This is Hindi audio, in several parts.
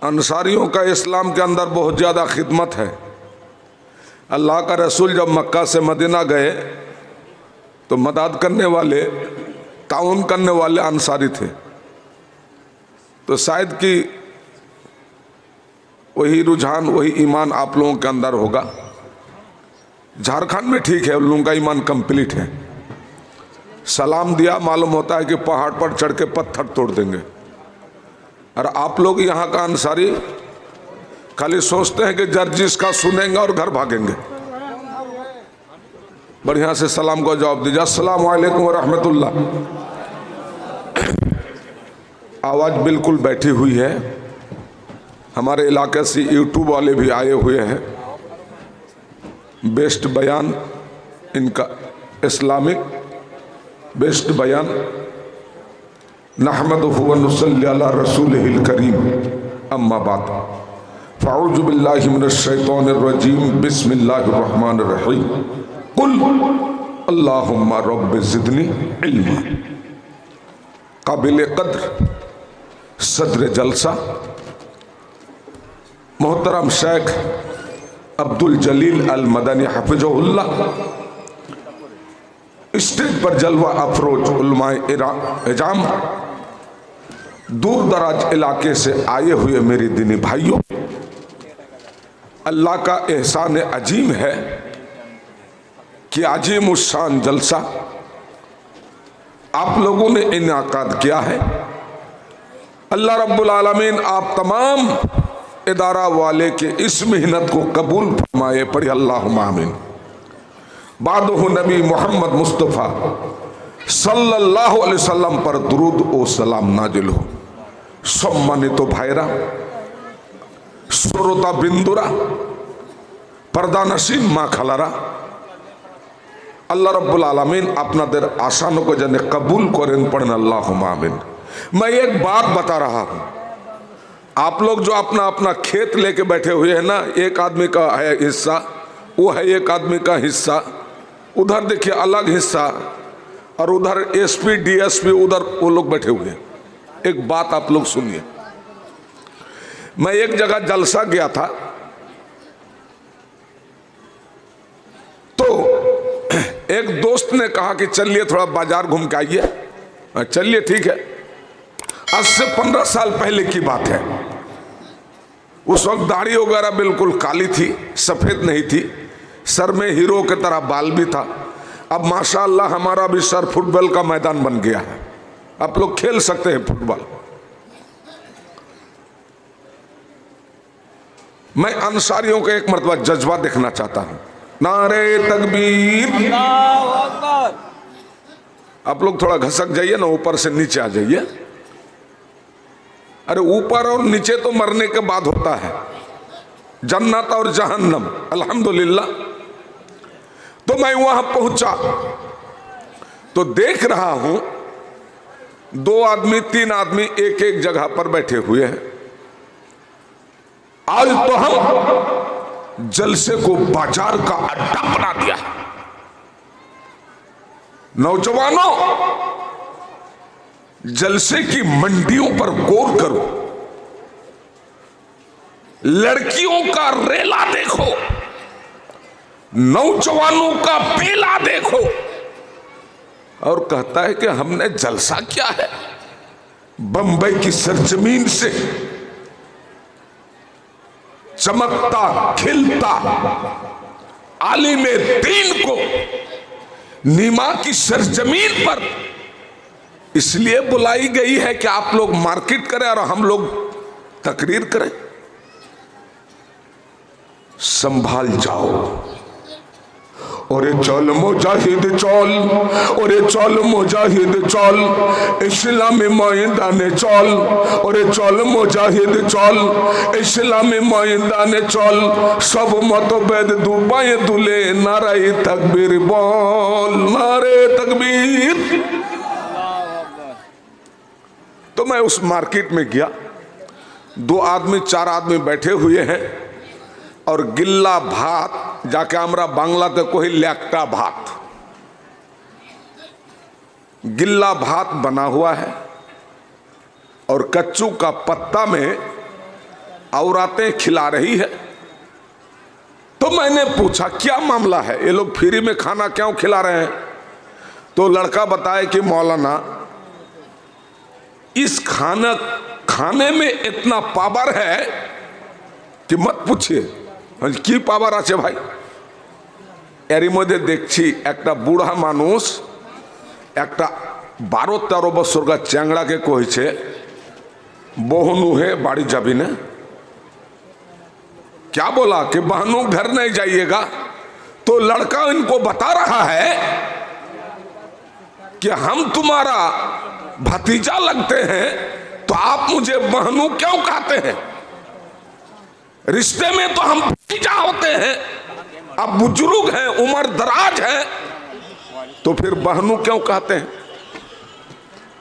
अंसारियों का इस्लाम के अंदर बहुत ज़्यादा खिदमत है। अल्लाह का रसूल जब मक्का से मदीना गए तो मदद करने वाले, ताउन करने वाले अंसारी थे। तो शायद कि वही रुझान, वही ईमान आप लोगों के अंदर होगा। झारखंड में ठीक है, उन लोगों का ईमान कंप्लीट है। सलाम दिया, मालूम होता है कि पहाड़ पर चढ़ के पत्थर तोड़ देंगे। और आप लोग यहाँ का अंसारी खाली सोचते हैं कि जर्जिस का सुनेंगे और घर भागेंगे। बढ़िया से सलाम को जवाब दीजिए, अस्सलाम वालेकुम रहमतुल्लाह। आवाज़ बिल्कुल बैठी हुई है। हमारे इलाके से यूट्यूब वाले भी आए हुए हैं। बेस्ट बयान इनका, इस्लामिक बेस्ट बयान। नहमदुहु व नुसल्ली अला रसूलिहिल करीम, अम्मा बाद, फ़अऊज़ु बिल्लाहि मिनश शैतानिर रजीम, बिस्मिल्लाहिर रहमानिर रहीम। कुल अल्लाहुम्मा रब्बि ज़िदनी इल्मा। काबिल कद्र सदर जलसा मोहतरम शेख अब्दुल जलील अल मदनी हफ़िज़हुल्लाह, स्टेज पर जलवा अफरोज उलमाए इजाम, दूर दराज इलाके से आए हुए मेरे दीनी भाइयों, अल्लाह का एहसान अजीम है कि अजीम उस्सान जलसा आप लोगों ने इनाकाद किया है। अल्लाह रब्बुल आलमीन आप तमाम इदारा वाले के इस मेहनत को कबूल फरमाए। पढ़े अल्लाहुम्मा आमीन। बादहु नबी मोहम्मद मुस्तफ़ा सल्लल्लाहु अलैहि वसल्लम पर दुरूद ओ सलाम नाजिल हो। सम्मानित भाईरा, श्रोता बिंदुरा, पर्दा नशीन माँ खलारा, अल्लाह रब्बुल आलमीन अपनादेर आसानों को जने कबूल करें। पढ़ें अल्लाहुम्मा आमीन। मैं एक बात बता रहा हूँ, आप लोग जो अपना अपना खेत लेके बैठे हुए हैं ना, एक आदमी का है हिस्सा, वो है एक आदमी का हिस्सा, उधर देखिए अलग हिस्सा, और उधर एसपी डीएसपी उधर वो लोग बैठे हुए हैं। एक बात आप लोग सुनिए, मैं एक जगह जलसा गया था, तो एक दोस्त ने कहा कि चलिए थोड़ा बाजार घूम के आइए। चलिए ठीक है। आज से 15 साल पहले की बात है। उस वक्त दाढ़ी वगैरह बिल्कुल काली थी, सफेद नहीं थी, सर में हीरो की तरह बाल भी था। अब माशाअल्लाह हमारा भी सर फुटबॉल का मैदान बन गया है, आप लोग खेल सकते हैं फुटबॉल। मैं अंसारियों का एक मर्तबा जज्बा देखना चाहता हूं। नारे तकबीर। आप लोग थोड़ा घसक जाइए ना, ऊपर से नीचे आ जाइए। अरे ऊपर और नीचे तो मरने के बाद होता है, जन्नत और जहन्नम, अल्हम्दुलिल्लाह। तो मैं वहां पहुंचा तो देख रहा हूं 2 आदमी 3 आदमी एक एक जगह पर बैठे हुए हैं। आज तो हम जलसे को बाजार का अड्डा बना दिया। नौजवानों, जलसे की मंडियों पर गौर करो, लड़कियों का रेला देखो, नौजवानों का बेला देखो, और कहता है कि हमने जलसा किया है। बंबई की सरजमीन से चमकता खिलता आलिमे दीन को नीमा की सरजमीन पर इसलिए बुलाई गई है कि आप लोग मार्केट करें और हम लोग तकरीर करें। संभाल जाओ। और चल मुजाहिद चल, और चल मुजाहिद चल, इस्लामी मैदाने चल, और चल मुजाहिद चल, इस्लामी मैदाने चल, सब मतभेद दुबाए दुले, नारे तकबीर बोल, नारे तकबीर। तो मैं उस मार्केट में गया, 2 आदमी 4 आदमी बैठे हुए हैं, और गिल्ला भात जाके हमरा बांग्लाते कोई ल्याक्टा भात, गिल्ला भात बना हुआ है, और कच्चू का पत्ता में औरतें खिला रही है। तो मैंने पूछा क्या मामला है, ये लोग फ्री में खाना क्यों खिला रहे हैं? तो लड़का बताए कि मौलाना इस खाने में इतना पावर है कि मत पूछिए। की पावर আছে भाई? এরই মধ্যে দেখছি একটা বুড়া মানুষ একটা 12-13 বছরকার চ্যাংড়াকে কইছে বহু নুহে বাড়ি যাবি না। क्या बोला कि बहनों घर नहीं जाइएगा। तो लड़का इनको बता रहा है कि हम तुम्हारा भतीजा लगते हैं तो आप मुझे बहनों क्यों कहते हैं? रिश्ते में तो हम भतीजा होते हैं, अब बुजुर्ग हैं, उम्र दराज है, तो फिर बहनों क्यों कहते हैं?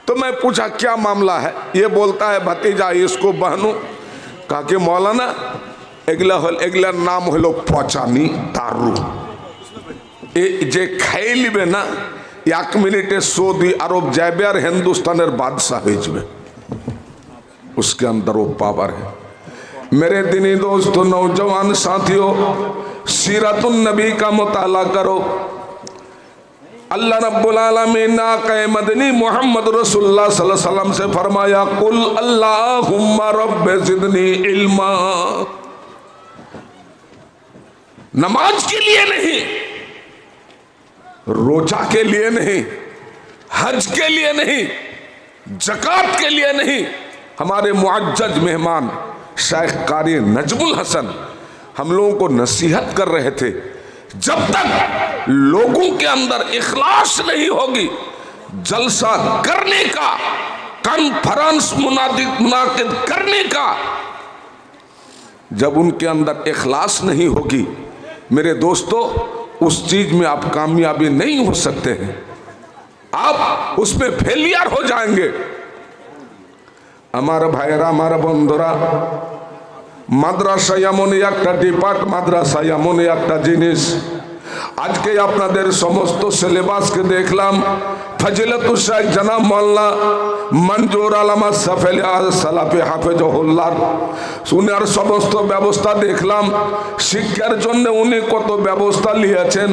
तो मैं पूछा क्या मामला है? ये बोलता है भतीजा, इसको बहनों। कहा कि मौलाना एगला नाम हलो पचानी दारू, जे खाई लिबे ना 1 मिनिटे सऊदी अरब जाबे और हिंदुस्तान बादशाह हो जाबे, उसके अंदर वो पावर है। मेरे दिनी दोस्तों, नौजवान साथियों, सीरतुन नबी का मुताला करो। अल्लाह रब्बुल आलमीन आक़ा मदनी मोहम्मद रसूलुल्लाह सल्लल्लाहु अलैहि वसल्लम से फरमाया, कुल अल्लाहुम्मा रब्बि ज़िदनी इल्मा। नमाज के लिए नहीं, रोजा के लिए नहीं, हज के लिए नहीं, ज़कात के लिए नहीं, हमारे मुअज्जज मेहमान शेख कारी नजमुल हसन हम लोगों को नसीहत कर रहे थे, जब तक लोगों के अंदर इखलास नहीं होगी, जलसा करने का, कॉन्फ्रेंस मुनाकिद करने का, जब उनके अंदर इखलास नहीं होगी, मेरे दोस्तों, उस चीज में आप कामयाबी नहीं हो सकते हैं, आप उसमें फेलियर हो जाएंगे। हमारा भाईरा, हमारा बंधुरा, মাদ্রাসা এমন একটা ডিপার্ট, মাদ্রাসা এমন একটা জিনিস। আজকে আপনাদের সমস্ত সিলেবাসকে দেখলাম, ফজিলতুল শেখ জনাব মাওলানা মঞ্জুর আলম সালাফি হাফেজহুল্লাহ উনার সমস্ত ব্যবস্থা দেখলাম। শিক্ষার জন্য উনি কত ব্যবস্থা নিয়েছেন,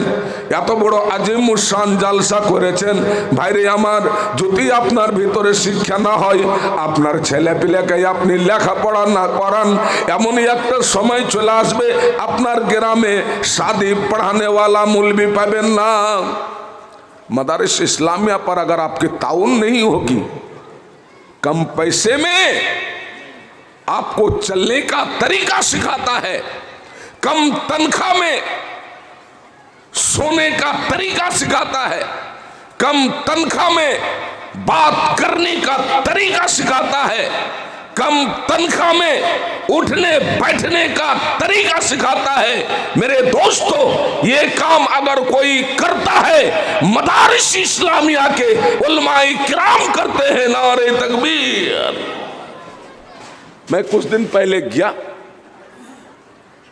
এত বড় আজিমুস শান জালসা করেছেন। ভাইরে আমার, যদি আপনার ভিতরে শিক্ষা না হয়, আপনার ছেলে পিলেকে আপনি লেখাপড়া না করান, এমনই একটা সময় চলে আসবে আপনার গ্রামে शादी पढ़ाने वाला मौलवी पाबेन ना। मदारिस इस्लामिया पर अगर आपकी ताउन नहीं होगी, कम पैसे में आपको चलने का तरीका सिखाता है, कम तनख्वाह में सोने का तरीका सिखाता है, कम तनख्वाह में बात करने का तरीका सिखाता है, कम तनख्वाह में उठने बैठने का तरीका सिखाता है। मेरे दोस्तों, ये काम अगर कोई करता है, मदारिस इस्लामिया के उलमाए किराम करते हैं, नारे तकबीर। मैं कुछ दिन पहले गया,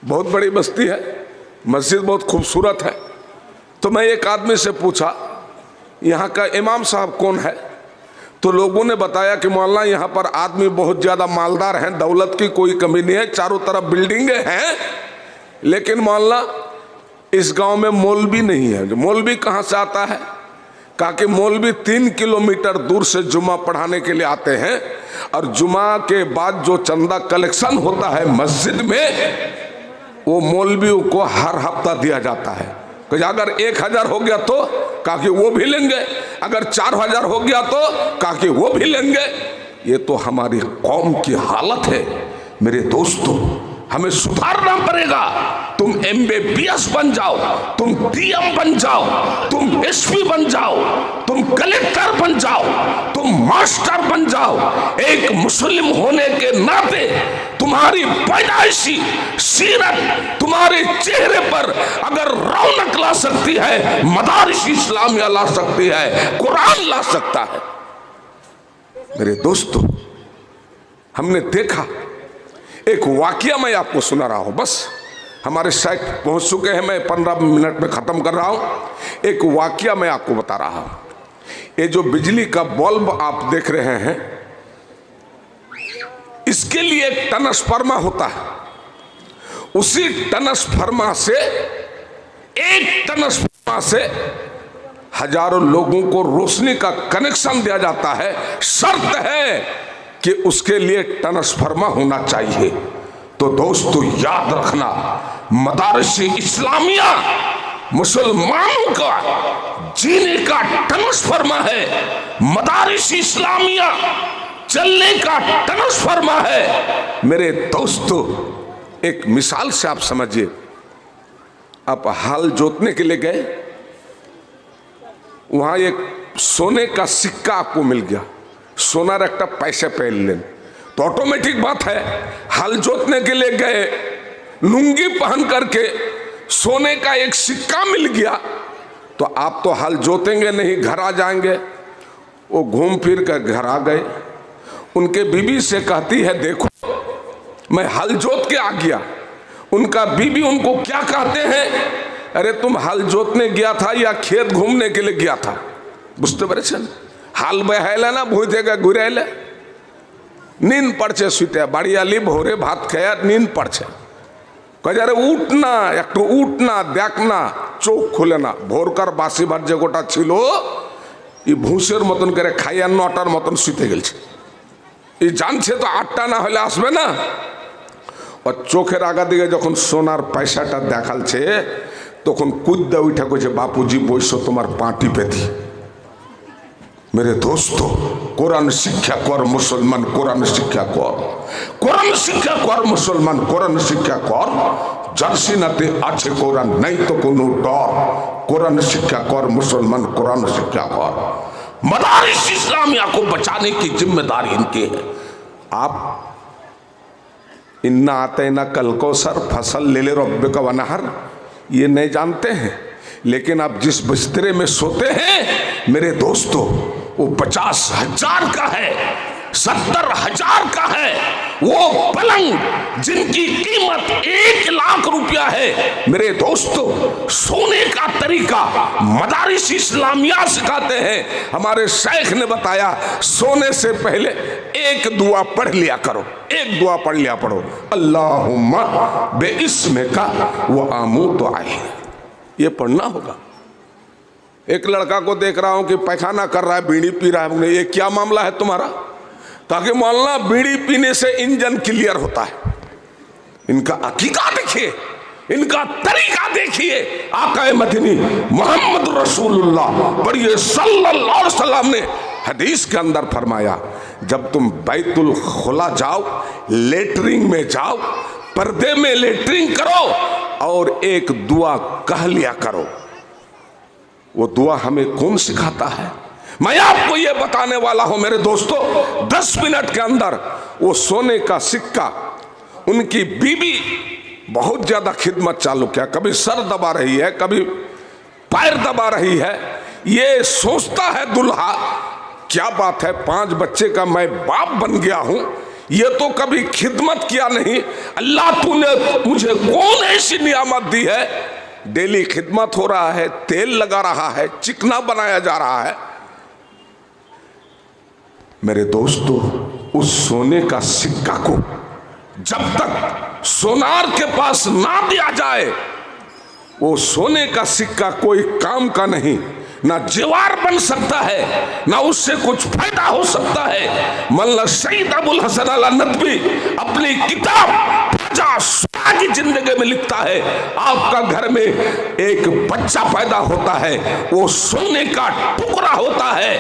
बहुत बड़ी बस्ती है, मस्जिद बहुत खूबसूरत है। तो मैं एक आदमी से पूछा यहाँ का इमाम साहब कौन है? तो लोगों ने बताया कि मौलाना यहाँ पर आदमी बहुत ज़्यादा मालदार हैं, दौलत की कोई कमी नहीं है, चारों तरफ बिल्डिंगें हैं, लेकिन मौलाना इस गांव में मौलवी नहीं है। मौलवी कहाँ से आता है? कहा कि मौलवी 3 किलोमीटर दूर से जुमा पढ़ाने के लिए आते हैं, और जुमा के बाद जो चंदा कलेक्शन होता है मस्जिद में, वो मौलवियों को हर हफ्ता दिया जाता है। अगर 1000 हो गया तो कहा कि वो भी लेंगे, अगर 4000 हो गया तो कहा कि वो भी लेंगे। ये तो हमारी कौम की हालत है। मेरे दोस्तों, हमें सुधारना पड़ेगा। तुम MBBS बन जाओ, तुम DM बन जाओ, तुम SP बन जाओ, तुम कलेक्टर बन जाओ, तुम मास्टर बन जाओ, एक मुस्लिम होने के नाते तुम्हारी पैदाइशी सीरत तुम्हारे चेहरे पर अगर रौनक ला सकती है, मदारिस इस्लामिया ला सकती है, कुरान ला सकता है। मेरे दोस्तों, हमने देखा, एक वाकया मैं आपको सुना रहा हूं, बस हमारे शेख पहुंच चुके हैं, मैं 15 मिनट में ख़त्म कर रहा हूं। एक वाकया मैं आपको बता रहा हूं। ये जो बिजली का बल्ब आप देख रहे हैं, इसके लिए एक ट्रांसफार्मा होता है, उसी ट्रांसफार्मा से, एक ट्रांसफार्मा से हजारों लोगों को रोशनी का कनेक्शन दिया जाता है। शर्त है कि उसके लिए ट्रांसफार्मा होना चाहिए। तो दोस्तों याद रखना, मदारिस इस्लामिया मुसलमानों का जीने का ट्रांसफार्मा है, मदारिस इस्लामिया चलने का ट्रांसफार्मा है। मेरे दोस्तों एक मिसाल से आप समझिए, आप हल जोतने के लिए गए, वहां एक सोने का सिक्का आपको मिल गया, सोना रखता पैसे पहन लें, तो ऑटोमेटिक बात है, हल जोतने के लिए गए, लुंगी पहन करके सोने का एक सिक्का मिल गया, तो आप तो हल जोतेंगे नहीं, घर आ जाएंगे। वो घूम फिर कर घर आ गए, उनके बीबी से कहती है देखो मैं हल जोत के आ गया। उनका बीबी उनको क्या कहते हैं, अरे तुम हल जोतने गया था या खेत घूमने के लिए गया था? बुझते परेशान हाल बहेला ना भूतेगा घुरेले नींद पड़े सुते बाड़ी आली भोरे भात खाया नींद पड़े कहे उठना एक उठना देखना चोख खुले ना भोरकार बासी भात जे गोटा छिलो ई भूसेर मतन करे खाइया 9टार मतन शुते गेल जानছে तो 8টা ना হলে আসবে না। और चोखेर आगा दिके যখন সোনার পয়সাটা দেখালছে তখন কুদ্দা উঠা কইছে বাপুজি বইসো তোমার পাটি পেতি। मेरे दोस्तों कुरान शिक्षा कर मुसलमान, कुरान शिक्षा कर, कुरान शिक्षा कर मुसलमान, कुरान शिक्षा कर। जर्सी नाते आछे कुरान नहीं तो कोनो डर। कुरान शिक्षा कर मुसलमान, कुरान शिक्षा कर। मदारिस इस्लामिया को बचाने की जिम्मेदारी इनकी है। आप इन्ना आते ना कल को सर फसल ले ले रब्बे का वनहर ये नहीं जानते हैं, लेकिन आप जिस बिस्तरे में सोते हैं मेरे दोस्तों वो 50,000 का है, 70,000 का है। वो पलंग जिनकी कीमत 1 लाख रुपया है मेरे दोस्तों, सोने का तरीका मदारिस इस्लामिया सिखाते हैं। हमारे शेख ने बताया सोने से पहले एक दुआ पढ़ लिया करो, एक दुआ पढ़ लिया पढ़ो, अल्लाहुम्मा बेइस्मे का वो आमू तो आए, ये पढ़ना होगा। एक लड़का को देख रहा हूं कि पैखाना कर रहा है, बीड़ी पी रहा है, ये क्या मामला है तुम्हारा? ताकि मौलाना बीड़ी पीने से इंजन क्लियर होता है। इनका अकीदा देखिए, इनका तरीका देखिए। आका मदनी मोहम्मद रसूलुल्लाह पढ़िए सल्लल्लाहु अलैहि वसल्लम ने हदीस के अंदर फरमाया जब तुम बैतुल खुला जाओ, लेटरिंग में जाओ, पर्दे में लेटरिंग करो और एक दुआ कह लिया करो। वो दुआ हमें कौन सिखाता है? मैं आपको ये बताने वाला हूं मेरे दोस्तों। 10 मिनट के अंदर वो सोने का सिक्का, उनकी बीबी बहुत ज्यादा खिदमत चालू किया, कभी सर दबा रही है, कभी पैर दबा रही है। ये सोचता है दूल्हा क्या बात है, 5 बच्चे का मैं बाप बन गया हूं, ये तो कभी खिदमत किया नहीं। अल्लाह तूने मुझे कौन ऐसी नियामत दी है, डेली खिदमत हो रहा है, तेल लगा रहा है, चिकना बनाया जा रहा है। मेरे दोस्तों उस सोने का सिक्का को जब तक सोनार के पास ना दिया जाए वो सोने का सिक्का कोई काम का नहीं, ना जेवर बन सकता है, ना उससे कुछ फायदा हो सकता है। मौलाना सईद अबुल हसन अल नदवी अपनी किताब की जिंदगी में लिखता है आपका घर में एक बच्चा पैदा होता है, वो सोने का टुकड़ा होता है,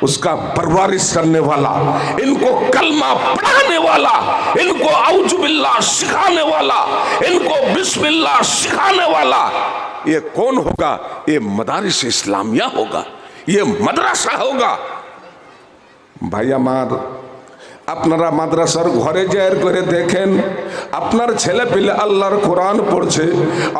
उसका परवरिश करने वाला, इनको कलमा पढ़ाने वाला, इनको औजुबिल्लाह सिखाने वाला, इनको बिस्मिल्लाह सिखाने वाला, ये कौन होगा? ये मदारिस इस्लामिया होगा, ये मदरसा होगा। भाई हमार আপনারা মাদ্রাসার ঘরে যায়ের করে দেখেন আপনার ছেলে পেলে আল্লাহর কোরআন পড়ছে,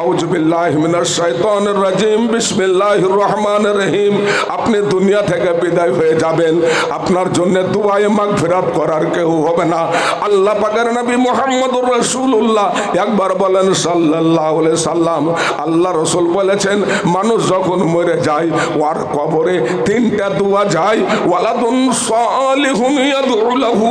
আউযু বিল্লাহি মিনাশ শাইতানির রাজিম বিসমিল্লাহির রহমানির রহিম। আপনি দুনিয়া থেকে বিদায় হয়ে যাবেন, আপনার জন্য দুআয়ে মাগফিরাত করার কেউ হবে না। আল্লাহ পাকের নবী মুহাম্মদুর রাসূলুল্লাহ একবার বলেন সাল্লাল্লাহু আলাইহি সাল্লাম, আল্লাহ রাসূল বলেছেন মানুষ যখন মরে যায় ওর কবরে 3টা দোয়া যায়, ওয়ালাদুন সালিহুন ইয়াদউ লাহু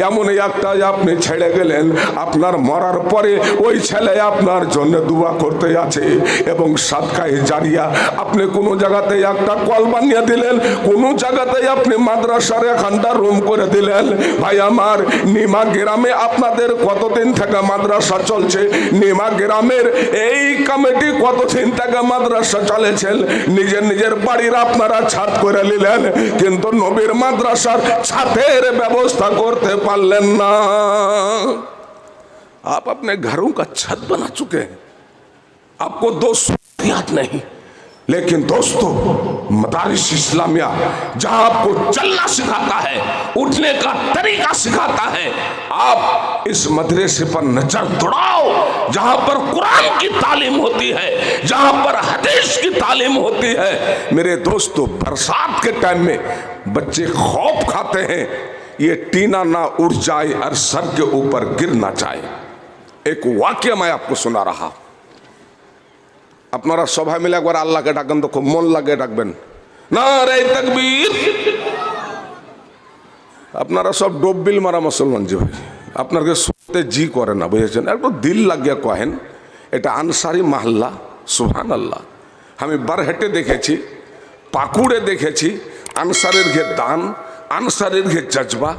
এমন একটা আপনি ছেড়ে গেলেন, আপনার মরার পরে ওই ছেলে আপনার জন্য দোয়া করতে আছে। এবং সাদকায়ে জারিয়া, আপনি কোনো জায়গাতে একটা কল বানিয়ে দিলেন, কোনো জায়গাতে আপনি মাদ্রাসার এখানটা রুম করে দিলেন। ভাই আমার, নিমা গ্রামে আপনাদের কতদিন থেকে মাদ্রাসা চলছে? নিমা গ্রামের এই কমিটি কতদিন থেকে মাদ্রাসা চলেছেন? নিজের নিজের বাড়ির আপনারা ছাদ করে নিলেন, কিন্তু নবীর মাদ্রাসার ছাদের ব্যবস্থা করতে পারলেন না। आप अपने घरों का छत बना चुके हैं, आपको दोस्तों याद नहीं। लेकिन दोस्तों, मदारिस इस्लामिया जहां आपको चलना सिखाता है, उठने का तरीका सिखाता है, आप इस मदरसे पर नजर दौड़ाओ। जहां पर कुरान की तालीम होती है, जहां पर हदीस की तालीम होती है। मेरे दोस्तों, बरसात के टाइम में बच्चे खौफ खाते हैं ये टीना ना उड़ जाए और सर के ऊपर गिर ना जाए। एक वाक्य मैं आपको सुना रहा। আপনারা সবাই মিলে একবার আল্লাহকে ডাকবেন তো, খুব মন লাগে ডাকবেন, নারে তাকবীর। আপনারা সব ডোববিল মারা মুসলমান জি ভাই, আপনাকে শুনতে জি করে না, বুঝেছেন? একটু দিল লাগিয়ে কহেন। এটা আনসারি মহল্লা, সুবহানাল্লাহ। আমি বারহেটে দেখেছি, পাকুড়ে দেখেছি, আনসারের ঘে দান, আনসারের ঘে জজবা।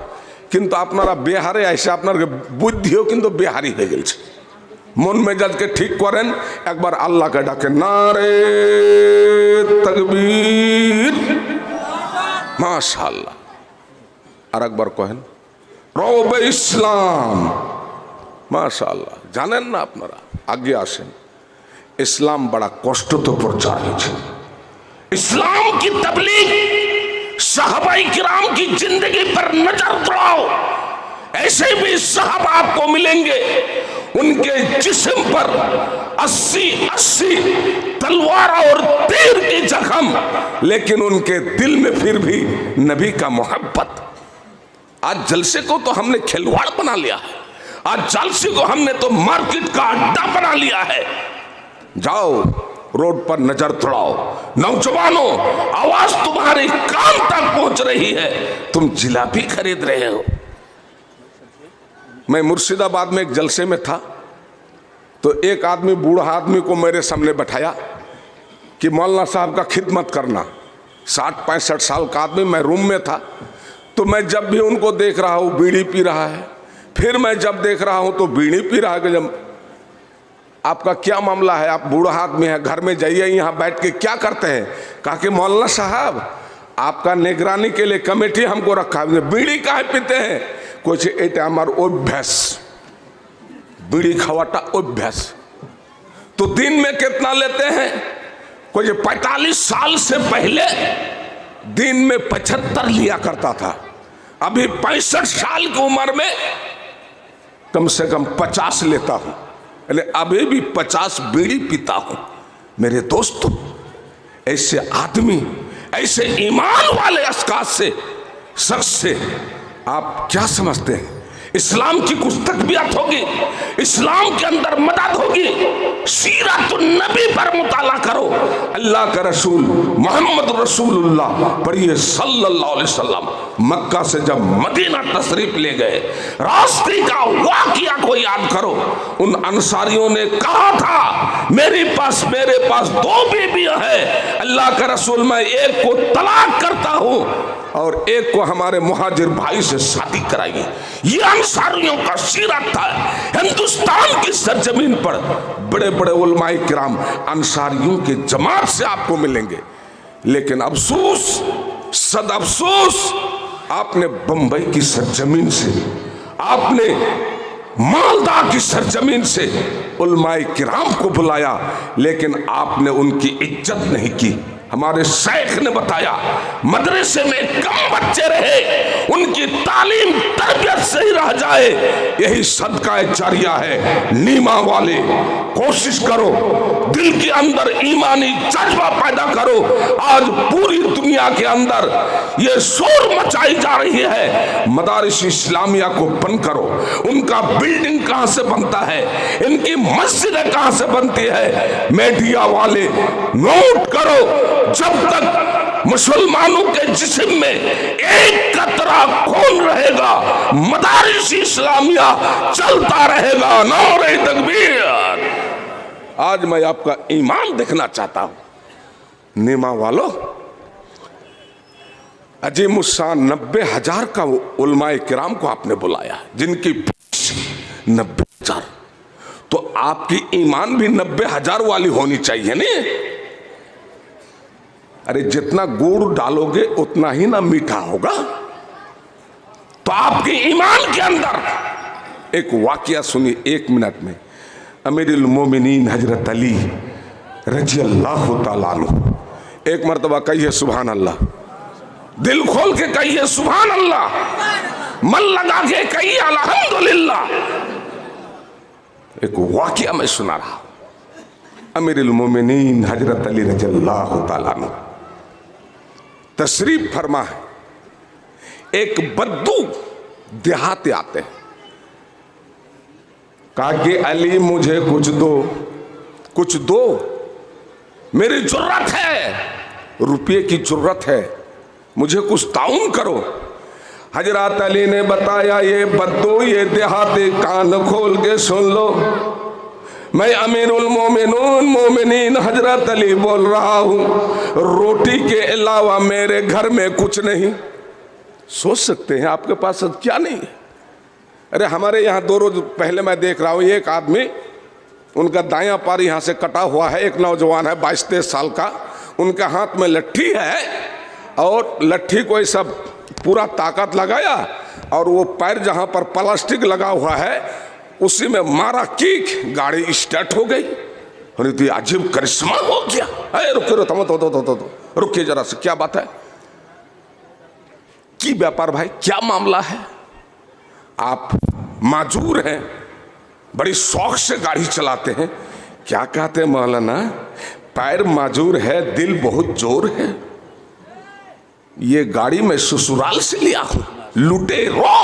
কিন্তু আপনারা বিহারে এসে আপনার বুদ্ধিও কিন্তু বিহারি হয়ে গেছে। মন মেজাজকে ঠিক করেন, একবার আল্লাহকে ডাকেন, নারে তাকবীর, মাশাআল্লাহ। আর একবার কহেন, রবে ইসলাম, মাশাআল্লাহ। জানেন না আপনারা, আগে আসেন। ইসলাম বড় কষ্ট তো প্রচার হয়েছে। इस्लाम की तबलीग, सहाबाए किराम की जिंदगी पर नजर दौड़ाओ, ऐसे भी सहाबा आपको मिलेंगे, उनके जिस्म पर 80 तलवार और तीर की जख्म, लेकिन उनके दिल में फिर भी नबी का मोहब्बत। आज जलसे को तो हमने खिलवाड़ बना लिया है, आज जलसे को हमने तो मार्केट का अड्डा बना लिया है। जाओ रोड पर नजर दौड़ाओ, नौजवानों, आवाज तुम्हारे कान तक पहुंच रही है, तुम जिलाबी खरीद रहे हो। मैं मुर्शिदाबाद में एक जलसे में था, तो एक आदमी, बूढ़ा आदमी को मेरे सामने बैठाया कि मौलाना साहब का खिदमत करना। 60-65 साल का आदमी, मैं रूम में था। तो मैं जब भी उनको देख रहा हूँ बीड़ी पी रहा है, फिर मैं जब देख रहा हूँ तो बीड़ी पी रहा है। कि जब आपका क्या मामला है, आप बूढ़ा आदमी है, घर में जाइए, यहाँ बैठ के क्या करते हैं? कहा कि मौलाना साहब, आपका निगरानी के लिए कमेटी हमको रखा है। बीड़ी काहे पीते हैं? कुछ এটা আমার অভ্যাস, बीड़ी खवाटा अभ्यास। तो दिन में कितना लेते हैं? कोई 45 साल से पहले दिन में 75 लिया करता था, अभी 65 साल की उम्र में कम से कम 50 लेता हूं, अभी भी 50 बीड़ी पीता हूं। मेरे दोस्तों, ऐसे आदमी, ऐसे ईमान वाले अशखास से, शख्स से आप क्या समझते हैं? इस्लाम की कुछ तकबीयत होगी, इस्लाम के अंदर मदद होगी। सीरतुन नबी पर मुताला करो। अल्लाह का रसूल मोहम्मद रसूलुल्लाह पढ़िए सल्लल्लाहु अलैहि वसल्लम मक्का से जब मदीना तशरीफ ले गए, रास्ते का वाकया को याद करो। उन अंसारियों ने कहा था, मेरे पास 2 बीवियां हैं, अल्लाह का रसूल, मैं एक को तलाक करता हूं और एक को हमारे मुहाजिर भाई से शादी कराइए। ये अंसारियों का सीरत था। हिंदुस्तान की सरजमीन पर बड़े बड़े उलमाए किराम अंसारियों के जमात से आपको मिलेंगे। लेकिन अफसोस, सद अफसोस, आपने बंबई की सरजमीन से, आपने मालदा की सरजमीन से उलमाए किराम को बुलाया, लेकिन आपने उनकी इज्जत नहीं की। हमारे शेख ने बताया, मदरसे में कम बच्चे रहे, उनकी तालीम तरबियत सही रह जाए, यही सदका जारिया है। नीमा वाले कोशिश करो, दिल के अंदर ईमानी जज्बा पैदा करो। आज पूरी दुनिया के अंदर ये शोर मचाई जा रही है, मदारिस इस्लामिया को बंद करो। उनका बिल्डिंग कहां से बनता है, इनकी मस्जिदें कहां से बनती है? मीडिया वाले नोट करो, जब तक मुसलमानों के जिस्म में एक कतरा खून रहेगा, मदारिस इस्लामिया चलता रहेगा। नारे तकबीर। आज मैं आपका ईमान देखना चाहता हूं। नीमा वालों, अजीम उस्सान 90,000 का उलमाए किराम को आपने बुलाया, जिनकी 90,000, तो आपकी ईमान भी 90,000 वाली होनी चाहिए नहीं? अरे जितना गुड़ डालोगे उतना ही ना मीठा होगा। तो आपकी ईमान के अंदर एक वाकया सुनिए 1 मिनट में। अमीरुल मोमिनीन हजरत अली रजी अल्लाह तआला अन्हु, एक मर्तबा कहिए सुभान अल्लाह, दिल खोल के कहिए सुभान अल्लाह, मन लगा के कहिए अल्हम्दुलिल्लाह। एक वाकया मैं सुना रहा हूं। अमीरुल मोमिनीन हजरत अली रजी अल्लाह तआला अन्हु तशरीफ फरमा है। एक बद्दू देहाते आते हैं, कहा कि अली मुझे कुछ दो, कुछ दो, मेरी जरूरत है, रुपये की जरूरत है, मुझे कुछ ताउन करो। हजरत अली ने बताया, ये बद्दू, ये देहाती, कान खोल के सुन लो, मैं अमीरुल मोमिनीन हजरत अली बोल रहा हूं, रोटी के अलावा मेरे घर में कुछ नहीं। सोच सकते हैं आपके पास क्या नहीं है? अरे हमारे यहाँ 2 रोज पहले मैं देख रहा हूँ, एक आदमी, उनका दायां पैर यहाँ से कटा हुआ है, एक नौजवान है 22-23 साल का, उनके हाथ में लट्ठी है और लट्ठी को ऐसा पूरा ताकत लगाया और वो पैर जहाँ पर प्लास्टिक लगा हुआ है उसी में मारा किक, गाड़ी स्टार्ट हो गई। और तो अजीब करिश्मा हो गया। अरे रुकिए, रुकिए जरा से, क्या बात है, की व्यापार भाई, क्या मामला है? आप माजूर हैं, बड़ी शौक से गाड़ी चलाते हैं, क्या कहते हैं मौलाना, पैर माजूर है, दिल बहुत जोर है। ये गाड़ी मैं ससुराल से लिया हूं, लुटेरो,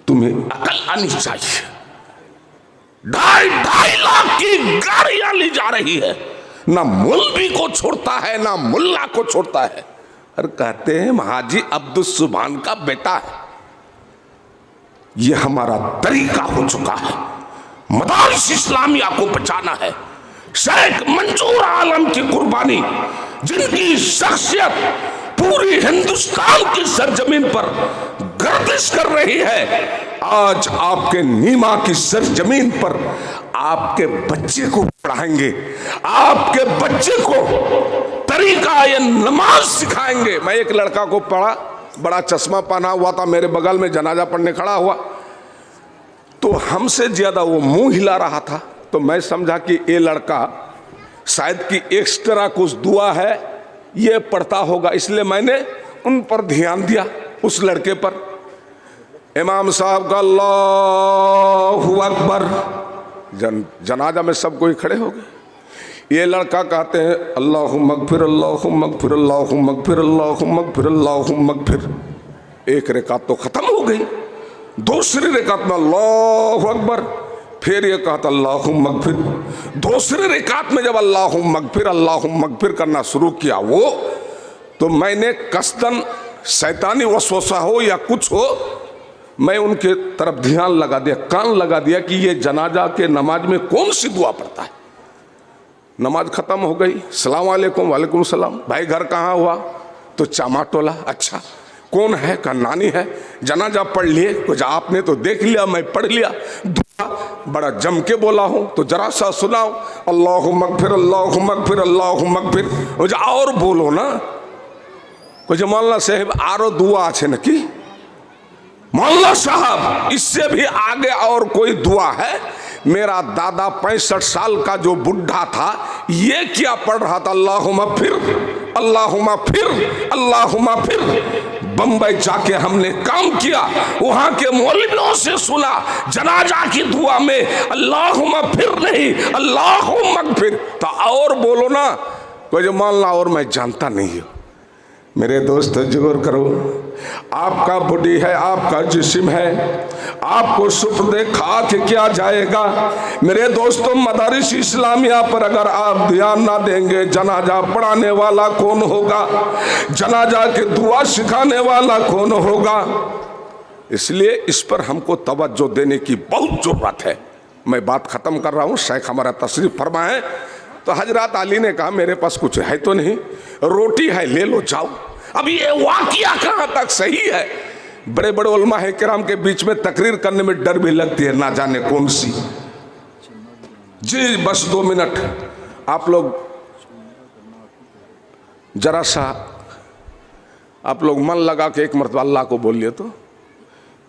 तुम्हें अकल आनी चाहिए। 2.5 लाख की गाड़ियां ली जा रही है, ना मौलवी को छोड़ता है ना मुल्ला को छोड़ता है। और कहते हैं हाजी अब्दुल सुभान का बेटा है। ये हमारा तरीका हो चुका है, मदारिस इस्लामिया को बचाना है। शेख मंजूर आलम की कुर्बानी, जिनकी शख्सियत पूरी हिंदुस्तान की सरजमीन पर गर्दिश कर रही है, आज आपके नीमा की सरजमीन पर आपके बच्चे को पढ़ाएंगे, आपके बच्चे को तरीका ये नमाज सिखाएंगे। मैं एक लड़का को पढ़ा, बड़ा चश्मा पहना हुआ था, मेरे बगल में जनाजा पढ़ने खड़ा हुआ, तो हमसे ज्यादा वो मुंह हिला रहा था, तो मैं समझा कि ये लड़का शायद कि एक्स्ट्रा कुछ दुआ है ये पढ़ता होगा, इसलिए मैंने उन पर ध्यान दिया, उस लड़के पर। इमाम साहब का अल्लाहु अकबर, जनाजा में सब कोई खड़े हो गए। ये लड़का कहते हैं अल्लाहु मगफिर, अल्लाहु मगफिर, अल्लाहु मगफिर, अल्लाहु मगफिर, अल्लाहु मगफिर। एक रिकात तो खत्म हो गई, दूसरी रिकात में अल्लाहु अकबर, फिर ये कहता अल्लाहु मगफिर। दूसरी रिकात में जब अल्लाहु मगफिर करना शुरू किया वो, तो मैंने कसदन शैतानी वसवसा हो या कुछ हो, मैं उनके तरफ ध्यान लगा दिया, कान लगा दिया कि ये जनाजा के नमाज में कौन सी दुआ पढ़ता है। नमाज खत्म हो गई, सलाम वालेकुम, वालेकुम सलाम, भाई घर कहाँ हुआ? तो चामा टोला। अच्छा कौन है? का नानी है। जनाजा पढ़ लिए? कुछ आपने तो देख लिया, मैं पढ़ लिया, दुआ बड़ा जम के बोला हूं, तो जरा सा सुनाओ, अल्लाहु मगफिर, अल्लाहु मगफिर, अल्लाहु मगफिर। मुझे और बोलो ना, कुछ मौलाना साहब आरो दुआ अच्छे न की मौलाना साहब, इससे भी आगे और कोई दुआ है? मेरा दादा 65 साल का जो बुढ़ा था, ये क्या पढ़ रहा था? अल्लाहुम्मा फिर, अल्लाहुम्मा फिर, अल्लाहुम्मा फिर। बंबई जाके हमने काम किया, वहां के मौलवियों से सुना जनाजा की दुआ में अल्लाहुम्मा फिर नहीं, अल्लाहुम्मा फिर। तो और बोलो ना, कोई जो मान ला और मैं जानता नहीं हूं। मेरे दोस्त जिक्र करो, आपका बॉडी है, आपका जिस्म है, आपको सुपुर्दे खाक क्या जाएगा। मेरे दोस्तों, मदारिस इस्लामिया पर अगर आप ध्यान ना देंगे, जनाजा पढ़ाने वाला कौन होगा, जनाजा के दुआ सिखाने वाला कौन होगा। इसलिए इस पर हमको तवज्जो देने की बहुत जरूरत है। मैं बात खत्म कर रहा हूँ। शेख हमारा तशरीफ फरमाए तो हजरत अली ने कहा मेरे पास कुछ है तो नहीं, रोटी है ले लो जाओ। अब ये वाकिया कहाँ तक सही है? बड़े बड़े उलमा है किराम के बीच में तकरीर करने में डर भी लगती है, ना जाने कौन सी। जी बस 2 मिनट आप लोग जरा सा आप लोग मन लगा के एक मरतबा अल्लाह को बोलिए। तो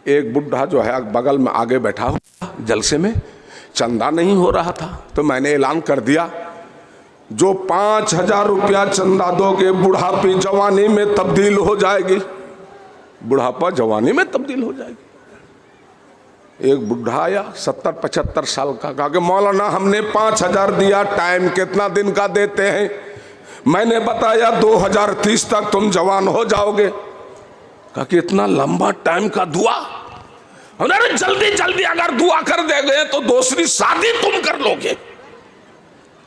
एक बुढ़ा जो है बगल में आगे बैठा हुआ जलसे में, चंदा नहीं हो रहा था तो मैंने ऐलान कर दिया, जो 5000 रुपया चंदा दोगे बुढ़ापी जवानी में तब्दील हो जाएगी। बुढ़ापा जवानी में तब्दील हो जाएगी। एक बुढ़ा आया 70-75 साल का, कहा कि मौलाना हमने 5000 दिया, टाइम कितना दिन का देते हैं? मैंने बताया 2030 तक तुम जवान हो जाओगे। कहा कि इतना लंबा टाइम का दुआ? अरे जल्दी जल्दी अगर दुआ कर देंगे तो दूसरी शादी तुम कर लोगे,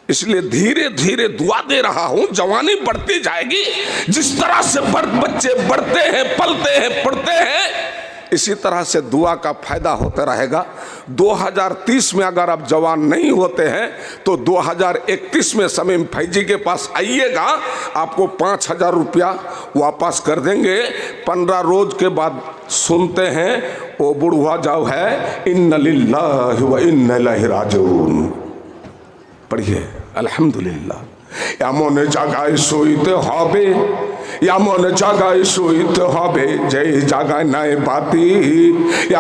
इसलिए धीरे धीरे दुआ दे रहा हूं, जवानी बढ़ती जाएगी। जिस तरह से बच्चे बढ़ते हैं, पलते हैं, पढ़ते हैं, इसी तरह से दुआ का फायदा होता रहेगा। 2030 में अगर आप जवान नहीं होते हैं तो 2031 में समीम फैजी के पास आइएगा, आपको 5000 रुपया वापस कर देंगे। 15 रोज के बाद सुनते हैं वो बुढ़वा जाओ है, इन्ना लिल्लाहि व इन्ना इलैहि राजिऊन। पढ़िए अल्हम्दुलिल्लाह। এমন জায়গায় শুইতে হবে, এমন জায়গায় শুইতে হবে যেই জায়গায় নাই বাতি,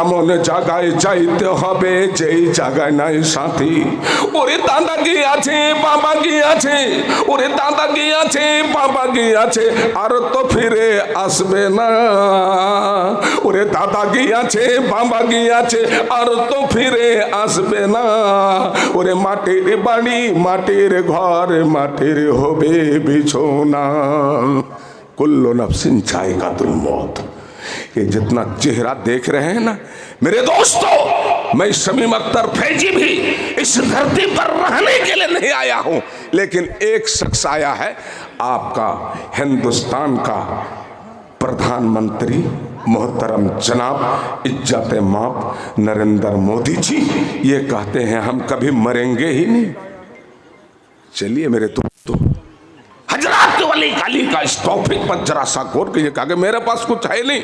এমন জায়গায় যাইতে হবে যেই জায়গায় নাই সাথী। ওরে দাদা গিয়াছে বাবা গিয়াছে, ওরে দাদা গিয়াছে বাবা গিয়াছে আর তো ফিরে আসবে না। ওরে দাদা গিয়াছে বাবা গিয়াছে আর তো ফিরে আসবে না। ওরে মাটির বাড়ি মাটির ঘর মাটির होबे बिछोना, कुल्लो नफ्सिन जाएगातुल मौत। ये जितना चेहरा देख रहे हैं ना मेरे दोस्तों, मैं शमीम अख्तर फैजी भी इस धरती पर रहने के लिए नहीं आया हूं, लेकिन एक शख्स आया है, आपका हिंदुस्तान का प्रधानमंत्री मोहतरम जनाब इज्जत माप नरेंद्र मोदी जी। ये कहते हैं हम कभी मरेंगे ही नहीं। चलिए मेरे दोस्तों, हजरत वाली गाली का इस टॉपिक पर जरा सा गौर कीजिए। कहा कि मेरे पास कुछ है नहीं।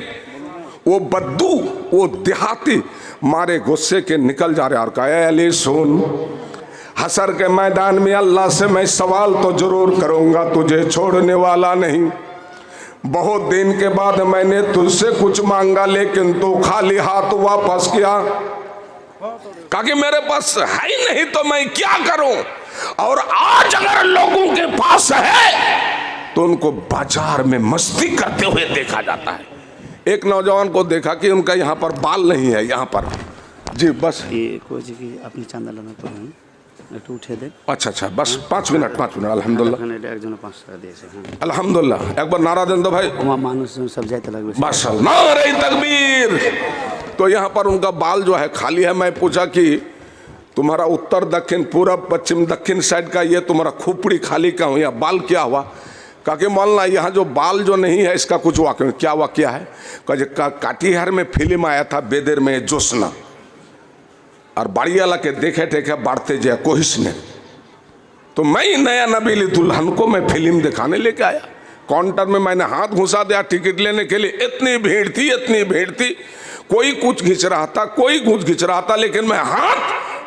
वो बद्दू, वो देहाती मारे गुस्से के निकल जा रहे और कहा अली सुन, हशर के मैदान में अल्लाह से मैं सवाल तो जरूर करूंगा, तुझे छोड़ने वाला नहीं। बहुत दिन के बाद मैंने तुझसे कुछ मांगा लेकिन तू खाली हाथ वापस किया। कहा कि मेरे पास है ही नहीं तो मैं क्या करूं। और आज अगर लोगों के पास है तो उनको बाजार में मस्ती करते हुए देखा जाता है। एक नौजवान को देखा कि उनका यहाँ पर बाल नहीं है, यहाँ पर जी बस ये कोई जगह अपनी चांदा लाना तो है একটু উঠে দেন। अच्छा अच्छा बस 5 मिनट अल्हम्दुलिल्लाह একজন 5 টাকা দিয়েছে। अल्हम्दुलिल्लाह एक बार नारा दें दो भाई। মানুষজন सब जाते লাগবে माशाअल्लाह, नारे तकबीर। तो यहाँ पर उनका बाल जो है खाली है। मैं पूछा कि तुम्हारा उत्तर दक्षिण पूरब पश्चिम दक्षिण साइड का ये तुम्हारा खोपड़ी खाली का हो, यहाँ बाल क्या हुआ? कहा कि मौलाना यहाँ जो बाल जो नहीं है इसका कुछ वाक़या। क्या वाक़या है? कहा काटीहार में फिल्म आया था बेदेर में जोशना, और बाड़ी वाला के देखे टेखे बाढ़ते जाए कोशिश ने, तो मैं नया नबीली दुल्हन को मैं फिल्म दिखाने लेके आया। काउंटर में मैंने हाथ घुसा दिया टिकट लेने के लिए। इतनी भीड़ थी, इतनी भीड़ थी, कोई कुछ खींच रहा था, कोई कुछ खींच रहा था, लेकिन मैं हाथ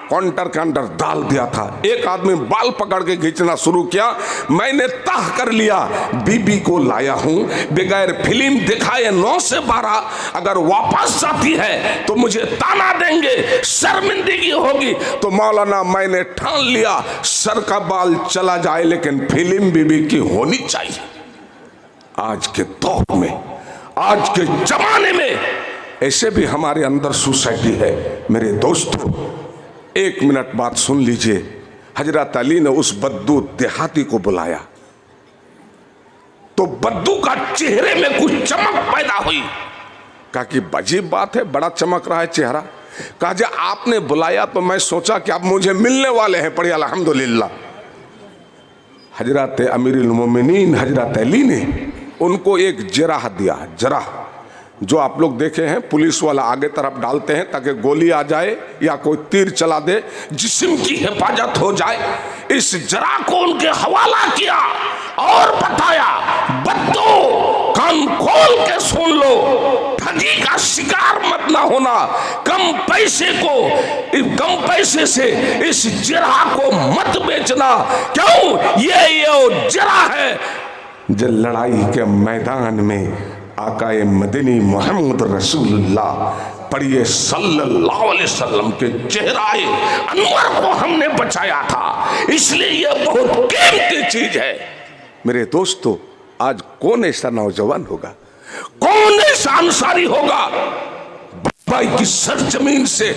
काउंटर के अंदर डाल दिया था। एक आदमी बाल पकड़ के खींचना शुरू किया। मैंने तह कर लिया बीबी को लाया हूं, बगैर फिल्म दिखाए 9 से 12 अगर वापस आती है तो मुझे ताना देंगे, शर्मिंदगी होगी। तो मौलाना मैंने ठान लिया सर का बाल चला जाए लेकिन फिल्म बीबी की होनी चाहिए। आज के दौर में, आज के जमाने में ऐसे भी हमारे अंदर सोसाइटी है। मेरे दोस्तों, 1 मिनट बात सुन लीजिए। हजरत अली ने उस बद्दू देहाती को बुलाया। तो बद्दू का चेहरे में कुछ चमक पैदा हुई। कहा कि अजीब बात है, बड़ा चमक रहा है चेहरा। कहा जब आपने बुलाया तो मैं सोचा कि आप मुझे मिलने वाले हैं। पढ़िए अल्हम्दुलिल्लाह। हजरत अमीरुल मोमिनीन हजरत अली ने उनको एक जराह दिया। जराह जो आप लोग देखे हैं पुलिस वाला आगे तरफ डालते हैं ताकि गोली आ जाए या कोई तीर चला दे, जिस्म की हिफाजत हो जाए। इस जराह को उनके हवाला किया और बताया बद्दू कान खोल के सुन लो, ठगी का शिकार मत ना होना। कम पैसे से इस जराह को मत बेचना। क्यों? ये जराह है जो लड़ाई के मैदान में आकाए मदनी मोहम्मद रसूलुल्लाह पढ़िए सल्लल्लाहु अलैहि वसल्लम के चेहराए अनवर को हमने बचाया था, इसलिए यह बहुत कीमती चीज है। मेरे दोस्तों, आज कौन ऐसा नौजवान होगा, कौन ऐसा अंसारी होगा भाई की सरजमीन से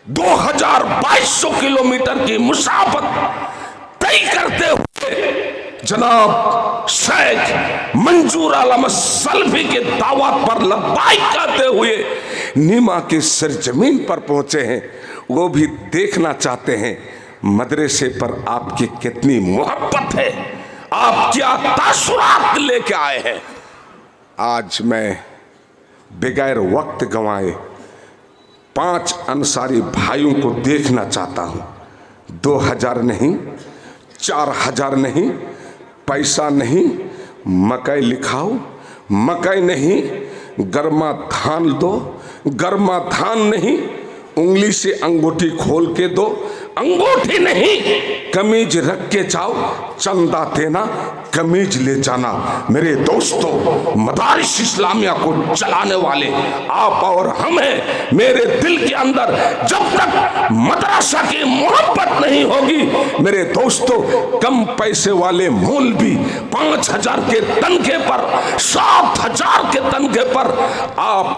2200 किलोमीटर की मुसाफत तय करते हुए जनाब शेख मंजूर आलम सल्फी के दावत पर लब्बाइक कहते हुए नीमा की सरजमीन पर पहुंचे हैं। वो भी देखना चाहते हैं मदरसे पर आपकी कितनी मोहब्बत है, आप क्या तासुरात लेके आए हैं। आज मैं बगैर वक्त गंवाए 5 अंसारी भाइयों को देखना चाहता हूं। 2000 नहीं, 4000 नहीं, पैसा नहीं, मकई लिखाओ, मकई नहीं, गर्मा धान दो, गर्मा धान नहीं, उंगली से अंगूठी खोल के दो, अंगूठी नहीं, कमीज रख के जाओ, चंदा देना, कमीज ले जाना। मेरे दोस्तों, मदारिस इस्लामिया को चलाने वाले आप और हम हैं। मेरे दिल के अंदर जब तक मदरसा की मोहब्बत नहीं होगी, मेरे दोस्तों, कम पैसे वाले मौलवी 5000 के तनखे पर, 7000 के तनखे पर आप